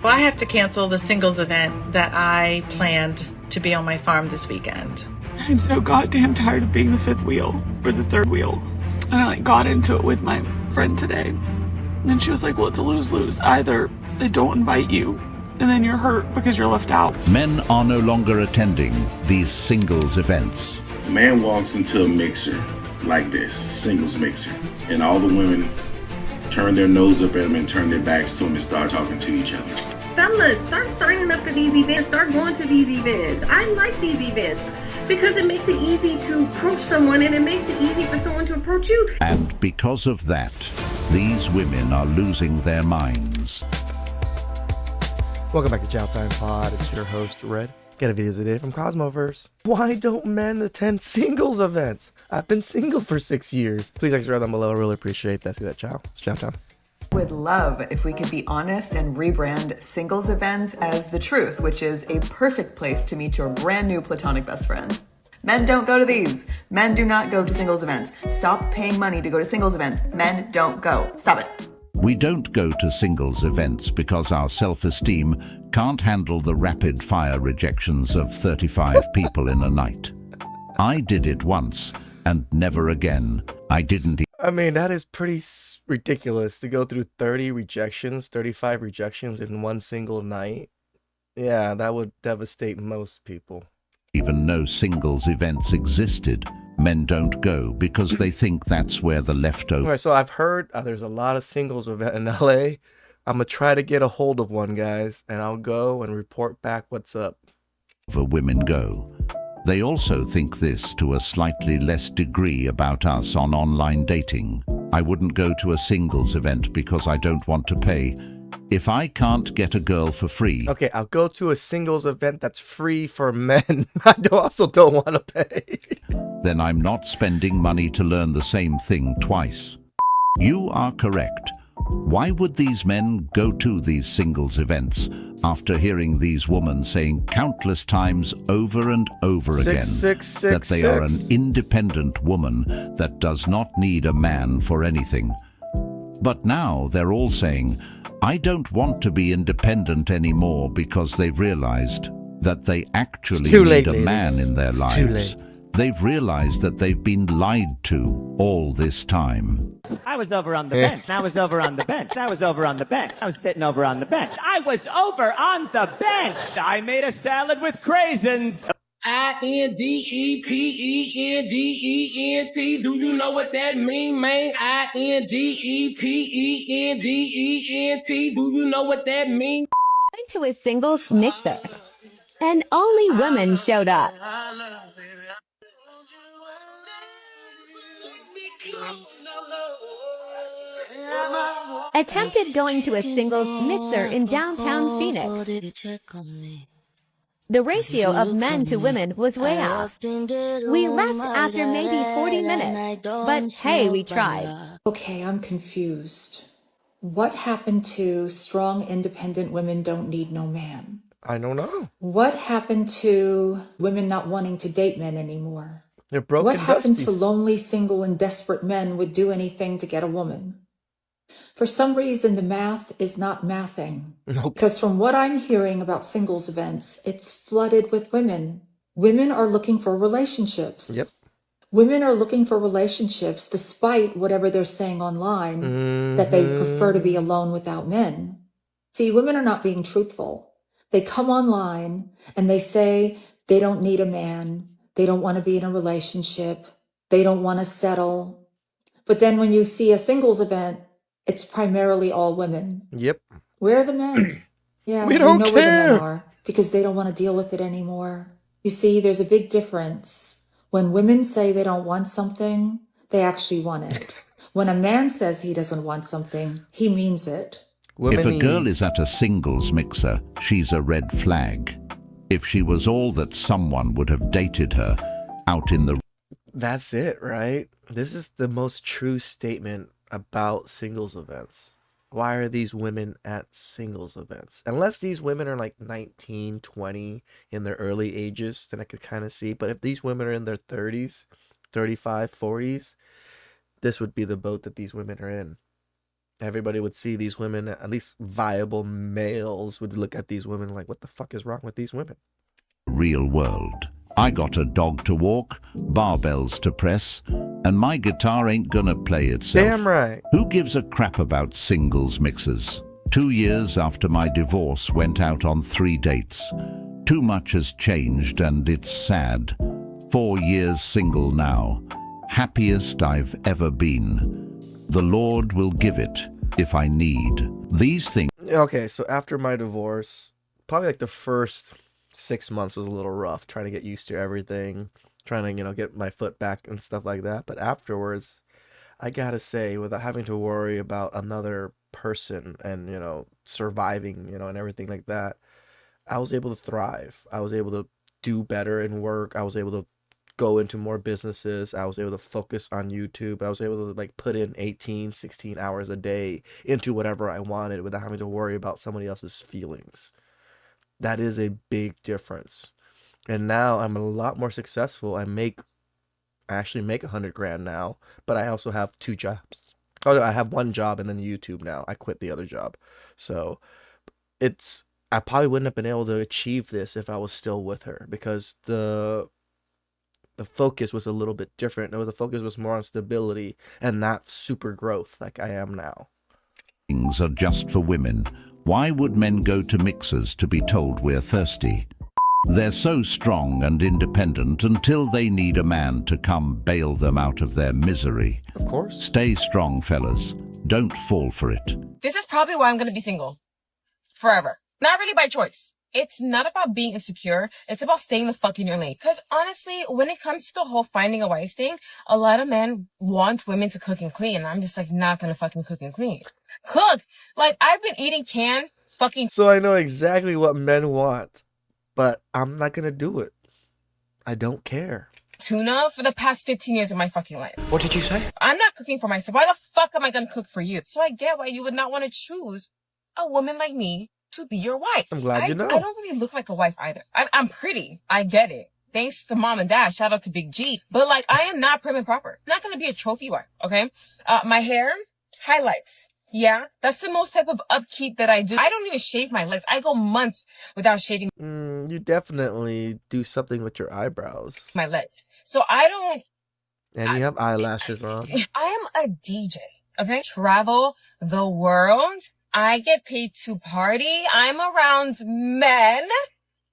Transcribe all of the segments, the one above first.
Well, I have to cancel the singles event that I planned to be on my farm this weekend. I'm so goddamn tired of being the fifth wheel, or the third wheel. And I got into it with my friend today. And then she was like, well, it's a lose-lose. Either they don't invite you, and then you're hurt because you're left out. Men are no longer attending these singles events. A man walks into a mixer like this, singles mixer, and all the women turn their nose up at him and turn their backs to him and start talking to each other. Fellas, start signing up for these events. Start going to these events. I like these events because it makes it easy to approach someone, and it makes it easy for someone to approach you. And because of that, these women are losing their minds. Welcome back to TheChowTimePod. It's your host, Red. Got a video today from Cosmoverse. Why don't men attend singles events? I've been single for 6 years. Please extra down below. I really appreciate that. See that, Chow. It's Chow time. Would love if we could be honest and rebrand singles events as The Truth, which is a perfect place to meet your brand new platonic best friend. Men don't go to these. Men do not go to singles events. Stop paying money to go to singles events. Men don't go. Stop it. We don't go to singles events because our self-esteem can't handle the rapid-fire rejections of 35 people in a night. I did it once, and never again. I didn't. I mean, that is pretty ridiculous to go through 35 rejections in one single night. Yeah, that would devastate most people. Even know singles events existed. Men don't go because they think that's where the leftover All right, so I've heard there's a lot of singles event in LA. I'm going to try to get a hold of one, guys, and I'll go and report back what's up. women go. They also think this to a slightly less degree about us on online dating. I wouldn't go to a singles event because I don't want to pay. If I can't get a girl for free... Okay, I'll go to a singles event that's free for men. I also don't want to pay. Then I'm not spending money to learn the same thing twice. You are correct. Why would these men go to these singles events after hearing these women saying countless times over and over again that they are an independent woman that does not need a man for anything? But now they're all saying, I don't want to be independent anymore because they've realized that they actually need a man in their lives. They've realized that they've been lied to all this time. I was over on the bench. I was over on the bench. I was over on the bench. I was sitting over on the bench. I was over on the bench. I made a salad with craisins. INDEPENDENT. Do you know what that mean, man? INDEPENDENT. Do you know what that mean? Went to a singles mixer, and only women showed up. Attempted going to a singles mixer in downtown Phoenix. The ratio of men to women was way off. We left after maybe 40 minutes, but hey, we tried. Okay, I'm confused. What happened to strong, independent women don't need no man? I don't know. What happened to women not wanting to date men anymore? They're broken. What happened to lonely, single, and desperate men would do anything to get a woman? For some reason, the math is not mathing. Nope. Because from what I'm hearing about singles events, it's flooded with women. Women are looking for relationships. Yep. Women are looking for relationships despite whatever they're saying online, that they prefer to be alone without men. See, women are not being truthful. They come online and they say they don't need a man. They don't want to be in a relationship. They don't want to settle. But then when you see a singles event, it's primarily all women. Yep. Where are the men? Yeah, we don't know care. Where the men are because they don't want to deal with it anymore. You see, there's a big difference. When women say they don't want something, they actually want it. When a man says he doesn't want something, he means it. If a girl is at a singles mixer, she's a red flag. If she was all that, someone would have dated her out in the... That's it, right? This is the most true statement about singles events. Why are these women at singles events? Unless these women are like 19, 20 in their early ages, then I could kind of see. But if these women are in their 30s, 35, 40s, this would be the boat that these women are in. everybody would see these women, at least viable males would look at these women like, what the fuck is wrong with these women? Real world. I got a dog to walk, barbells to press, and my guitar ain't gonna play itself. Damn right. Who gives a crap about singles mixers? 2 years after my divorce, went out on 3 dates. Too much has changed and it's sad. 4 years single now. Happiest I've ever been. The Lord will give it if I need. These things. Okay, so after my divorce, probably like the first 6 months was a little rough, trying to get used to everything, trying to, get my foot back and stuff like that. But afterwards, I gotta say, without having to worry about another person and, surviving, and everything like that, I was able to thrive. I was able to do better in work. I was able to go into more businesses. I was able to focus on YouTube. I was able to put in 18, 16 hours a day into whatever I wanted without having to worry about somebody else's feelings. That is a big difference. And now I'm a lot more successful. I actually make $100,000 now, but I also have 2 jobs. Oh, no, I have 1 job and then YouTube now. I quit the other job. So I probably wouldn't have been able to achieve this if I was still with her, because the focus was a little bit different. The focus was more on stability and not super growth like I am now. Things are just for women. Why would men go to mixers to be told we're thirsty? They're so strong and independent until they need a man to come bail them out of their misery. Of course. Stay strong, fellas. Don't fall for it. This is probably why I'm going to be single. Forever. Not really by choice. It's not about being insecure. It's about staying the fuck in your lane. Because honestly, when it comes to the whole finding a wife thing, a lot of men want women to cook and clean. And I'm just not going to fucking cook and clean. Cook! I've been eating canned fucking... So I know exactly what men want, but I'm not going to do it. I don't care. Tuna for the past 15 years of my fucking life. What did you say? I'm not cooking for myself. Why the fuck am I going to cook for you? So I get why you would not want to choose a woman like me to be your wife. I'm glad you know. I don't really look like a wife either. I'm pretty. I get it. Thanks to mom and dad. Shout out to Big G. But I am not prim and proper. I'm not going to be a trophy wife. Okay. My hair, highlights. Yeah. That's the most type of upkeep that I do. I don't even shave my legs. I go months without shaving. You definitely do something with your eyebrows. My legs. So I don't. And you have eyelashes on. I am a DJ. Okay. Travel the world. I get paid to party. I'm around men.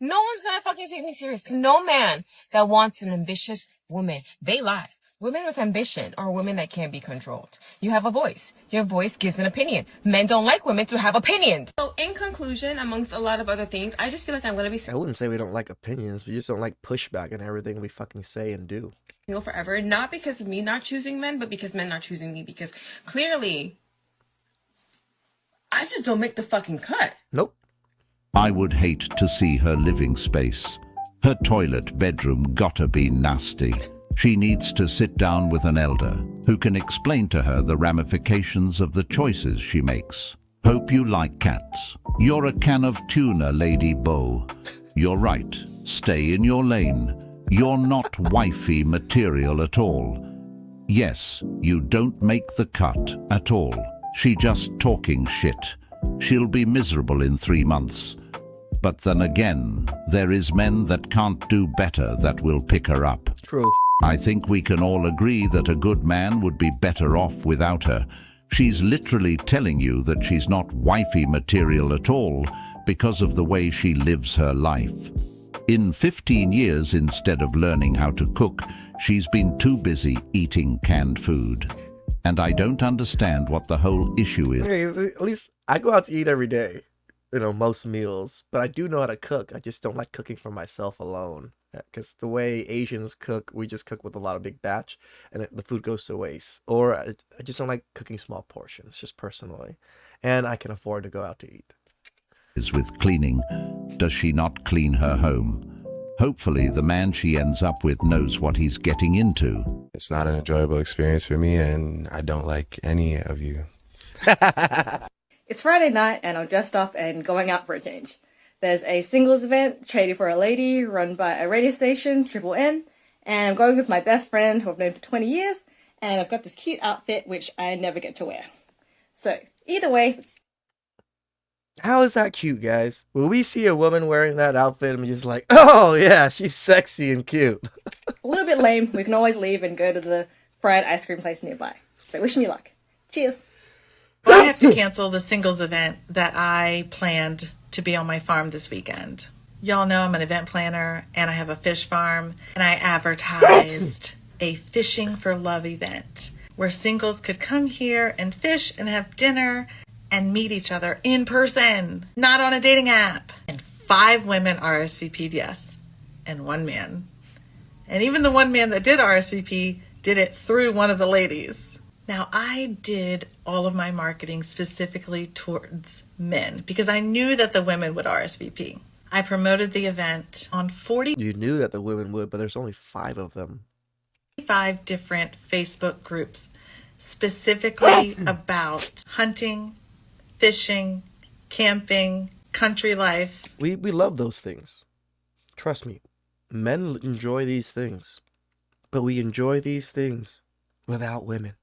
No one's gonna fucking take me seriously. No man that wants an ambitious woman. They lie. Women with ambition are women that can't be controlled. You have a voice. Your voice gives an opinion. Men don't like women to have opinions. So in conclusion, amongst a lot of other things, I just feel like I'm gonna be I wouldn't say we don't like opinions. We just don't like pushback in everything we fucking say and do. Single forever. Not because of me not choosing men, but because men not choosing me. Because clearly, I just don't make the fucking cut. Nope. I would hate to see her living space. Her toilet bedroom gotta be nasty. She needs to sit down with an elder who can explain to her the ramifications of the choices she makes. Hope you like cats. You're a can of tuna, Lady Beau. You're right. Stay in your lane. You're not wifey material at all. Yes, you don't make the cut at all. She just talking shit. She'll be miserable in 3 months. But then again, there is men that can't do better that will pick her up. True. I think we can all agree that a good man would be better off without her. She's literally telling you that she's not wifey material at all because of the way she lives her life. In 15 years, instead of learning how to cook, she's been too busy eating canned food. And I don't understand what the whole issue is. Okay, at least I go out to eat every day, most meals, but I do know how to cook. I just don't like cooking for myself alone. Because the way Asians cook, we just cook with a lot of big batch, and the food goes to waste. Or I just don't like cooking small portions, just personally. And I can afford to go out to eat. Is with cleaning. Does she not clean her home? Hopefully the man she ends up with knows what he's getting into. It's not an enjoyable experience for me, and I don't like any of you. It's Friday night, and I'm dressed up and going out for a change. There's a singles event, Trading for a Lady, run by a radio station, Triple N, and I'm going with my best friend, who I've known for 20 years, and I've got this cute outfit, which I never get to wear. So, Either way, it's How is that cute, guys? When we see a woman wearing that outfit, I'm just like, oh yeah, she's sexy and cute. a little bit lame. We can always leave and go to the fried ice cream place nearby. So wish me luck. Cheers. Well, I have to cancel the singles event that I planned to be on my farm this weekend. Y'all know I'm an event planner and I have a fish farm, and I advertised a fishing for love event where singles could come here and fish and have dinner and meet each other in person, not on a dating app. And 5 women RSVP'd yes, and 1 man. And even the 1 man that did RSVP did it through one of the ladies. Now, I did all of my marketing specifically towards men because I knew that the women would RSVP. I promoted the event on 45 You knew that the women would, but there's only 5 of them. different Facebook groups specifically about hunting, fishing, camping, country life. We love those things. Trust me. Men enjoy these things. But we enjoy these things without women.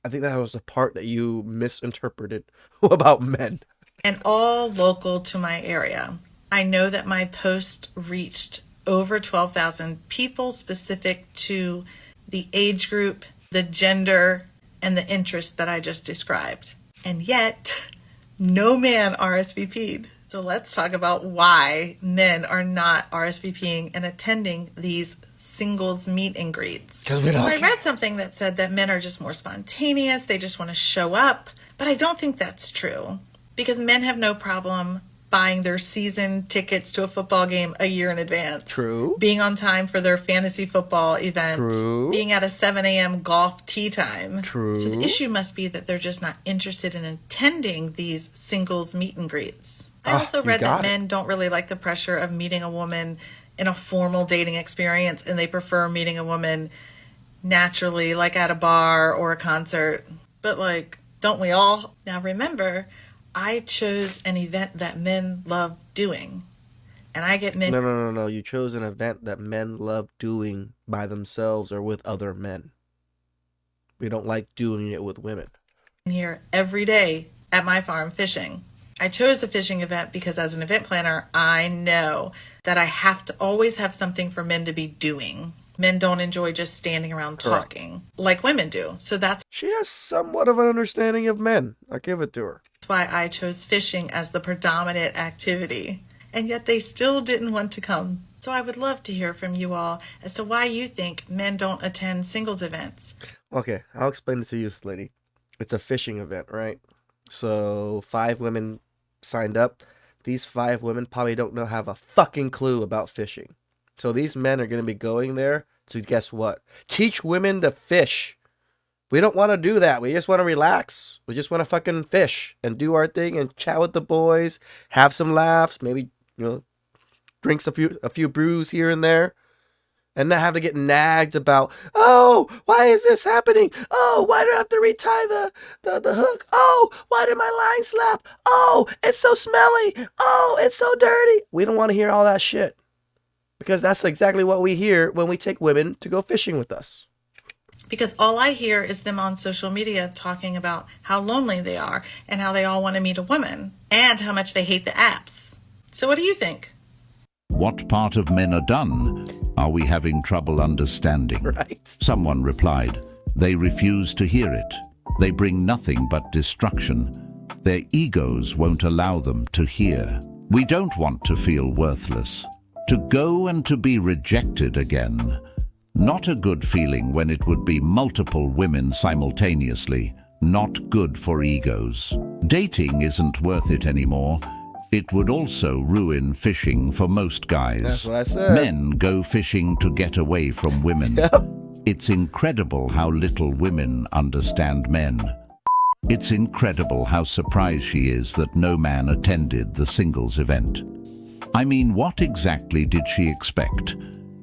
I think that was the part that you misinterpreted about men. And all local to my area. I know that my post reached over 12,000 people specific to the age group, the gender, and the interests that I just described. And yet, no man RSVP'd. So let's talk about why men are not RSVPing and attending these singles meet and greets. Because we don't So I read something that said that men are just more spontaneous. They just want to show up. But I don't think that's true. Because men have no problem buying their season tickets to a football game a year in advance. True. Being on time for their fantasy football event. True. Being at a 7 a.m. golf tee time. True. So the issue must be that they're just not interested in attending these singles meet and greets. I also read that men don't really like the pressure of meeting a woman in a formal dating experience, and they prefer meeting a woman naturally, like at a bar or a concert. But like, don't we all? Now remember, I chose an event that men love doing. And I get men... No. You chose an event that men love doing by themselves or with other men. We don't like doing it with women. here every day at my farm fishing. I chose a fishing event because as an event planner, I know that I have to always have something for men to be doing. Men don't enjoy just standing around talking like women do. So that's She has somewhat of an understanding of men. I give it to her. why I chose fishing as the predominant activity. And yet they still didn't want to come. So I would love to hear from you all as to why you think men don't attend singles events. Okay, I'll explain it to you, lady. It's a fishing event, right? So 5 women signed up. These 5 women probably don't have a fucking clue about fishing. So these men are going to be going there to, guess what? Teach women to fish. We don't want to do that. We just want to relax. We just want to fucking fish and do our thing and chat with the boys, have some laughs, maybe, drink a few brews here and there, and not have to get nagged about, oh, why is this happening? Oh, why do I have to retie the hook? Oh, why did my line slap? Oh, it's so smelly. Oh, it's so dirty. We don't want to hear all that shit. Because that's exactly what we hear when we take women to go fishing with us. Because all I hear is them on social media talking about how lonely they are and how they all want to meet a woman and how much they hate the apps. So what do you think? What part of men are done? Are we having trouble understanding? Right. Someone replied, they refuse to hear it. They bring nothing but destruction. Their egos won't allow them to hear. We don't want to feel worthless. To go and to be rejected again. Not a good feeling when it would be multiple women simultaneously. Not good for egos. Dating isn't worth it anymore. It would also ruin fishing for most guys. That's what I said. Men go fishing to get away from women. Yep. It's incredible how little women understand men. It's incredible how surprised she is that no man attended the singles event. I mean, what exactly did she expect?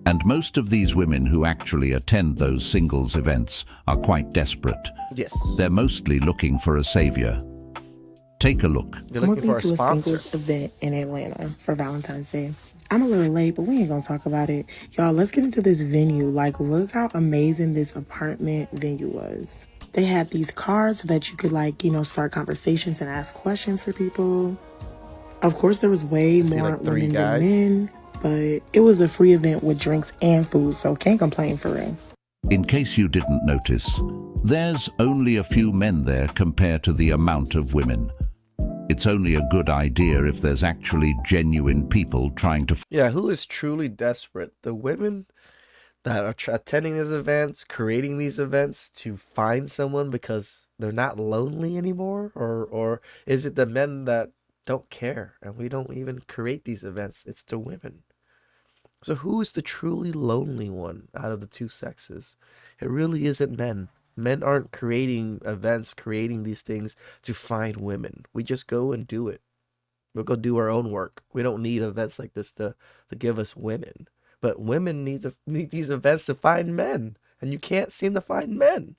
And most of these women who actually attend those singles events are quite desperate. Yes. They're mostly looking for a savior. Take a look. They're looking for a sponsor. Singles event in Atlanta for Valentine's Day. I'm a little late, but we ain't gonna talk about it. Y'all, let's get into this venue. Like, look how amazing this apartment venue was. They had these cards so that you could start conversations and ask questions for people. Of course, there was way more women than men, but it was a free event with drinks and food, so can't complain for real. In case you didn't notice, there's only a few men there compared to the amount of women. It's only a good idea if there's actually genuine people trying to... Yeah, who is truly desperate? The women that are attending these events, creating these events to find someone because they're not lonely anymore? Or is it the men that don't care and we don't even create these events? It's the women. So who is the truly lonely one out of the two sexes? It really isn't men. Men aren't creating events, creating these things to find women. We just go and do it. We'll go do our own work. We don't need events like this to give us women. But women need these events to find men. And you can't seem to find men.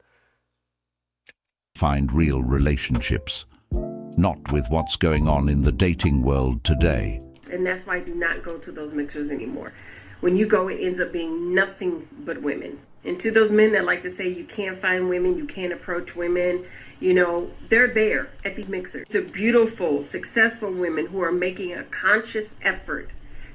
Find real relationships. Not with what's going on in the dating world today. And that's why I do not go to those mixers anymore. When you go, it ends up being nothing but women. And to those men that like to say you can't find women, you can't approach women, they're there at these mixers. It's a beautiful, successful women who are making a conscious effort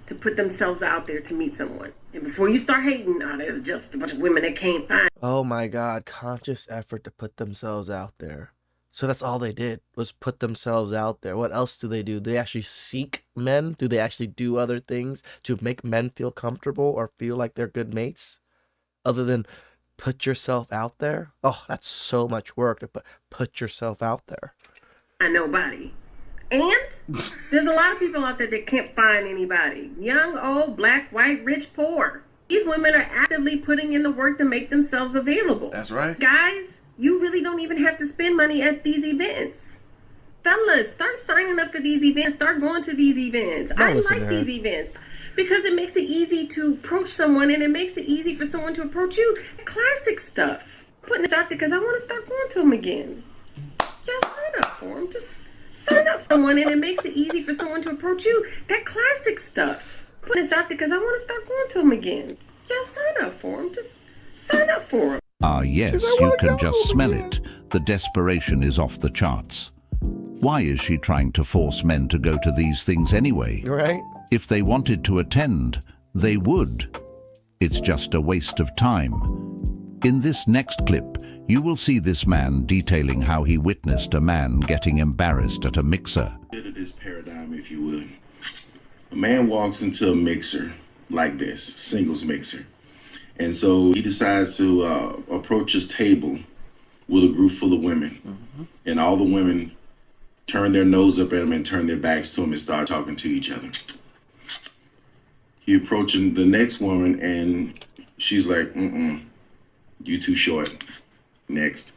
to put themselves out there to meet someone. And before you start hating, there's just a bunch of women that can't find. Oh my God, conscious effort to put themselves out there. So that's all they did, was put themselves out there. What else do? Do they actually seek men? Do they actually do other things to make men feel comfortable or feel like they're good mates? Other than put yourself out there? Oh, that's so much work to put yourself out there. Nobody. And there's a lot of people out there that can't find anybody. Young, old, black, white, rich, poor. These women are actively putting in the work to make themselves available. That's right. Guys, you really don't even have to spend money at these events. Fellas, start signing up for these events. Start going to these events. I like these events because it makes it easy to approach someone, and it makes it easy for someone to approach you. Classic stuff. Putting this out there because I want to start going to them again. Y'all sign up for them. Just sign up for someone, and it makes it easy for someone to approach you. That classic stuff. Putting this out there because I want to start going to them again. Y'all sign up for them. Just sign up for them. Ah, yes, you can just smell it. The desperation is off the charts. Why is she trying to force men to go to these things anyway? Right. If they wanted to attend, they would. It's just a waste of time. In this next clip, you will see this man detailing how he witnessed a man getting embarrassed at a mixer. Consider this paradigm, if you would. A man walks into a mixer like this, singles mixer. And so he decides to approach his table with a group full of women. Mm-hmm. And all the women turn their nose up at him and turn their backs to him and start talking to each other. He approaching the next woman and she's like, you too short. Next.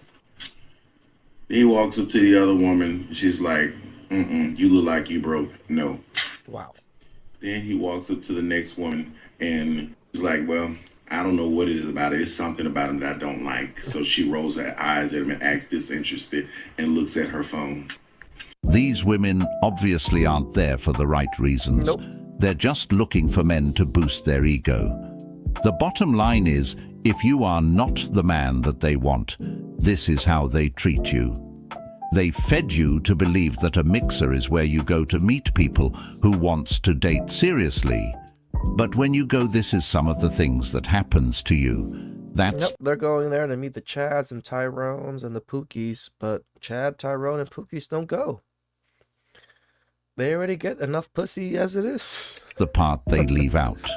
Then he walks up to the other woman. She's like, you look like you broke. No. Wow. Then he walks up to the next woman and he's like, well, I don't know what it is about it. It's something about him that I don't like. So she rolls her eyes at him and acts disinterested and looks at her phone. These women obviously aren't there for the right reasons. Nope. They're just looking for men to boost their ego. The bottom line is, if you are not the man that they want, this is how they treat you. They fed you to believe that a mixer is where you go to meet people who wants to date seriously. But when you go, this is some of the things that happens to you. That's... They're going there to meet the Chads and Tyrones and the Pookies, but Chad, Tyrone, and Pookies don't go. They already get enough pussy as it is. The part they leave out.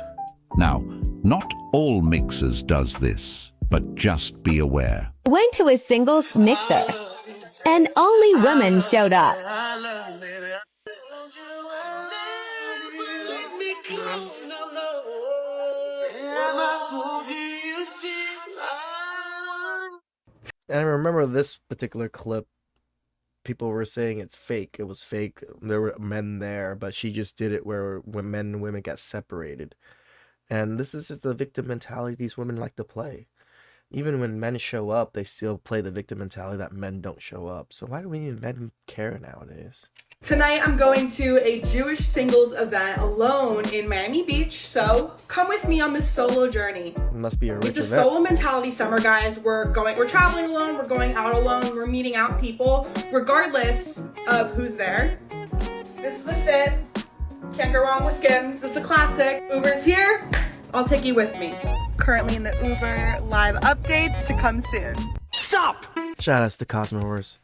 Now, not all mixers does this, but just be aware. Went to a singles mixer, and only women showed up. And I remember this particular clip, people were saying it's fake. It was fake. There were men there, but she just did it where when men and women got separated. And this is just the victim mentality these women like to play. Even when men show up, they still play the victim mentality that men don't show up. So why do we even men care nowadays? Tonight I'm going to a Jewish singles event alone in Miami Beach, so come with me on this solo journey. It must be a rich It's a event. solo mentality summer, guys. We're traveling alone, we're going out alone, we're meeting out people, regardless of who's there. This is the fit. Can't go wrong with Skims. It's a classic. Uber's here. I'll take you with me. Currently in the Uber live updates to come soon. Stop! Shout outs to Cosmo Wars.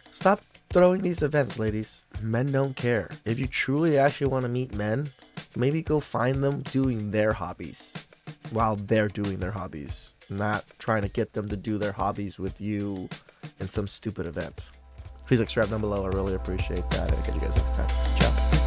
Stop throwing these events, ladies. Men don't care. If you truly actually want to meet men, maybe go find them doing their hobbies while they're doing their hobbies, not trying to get them to do their hobbies with you in some stupid event. Please subscribe down below. I really appreciate that. I'll catch you guys next time. Ciao.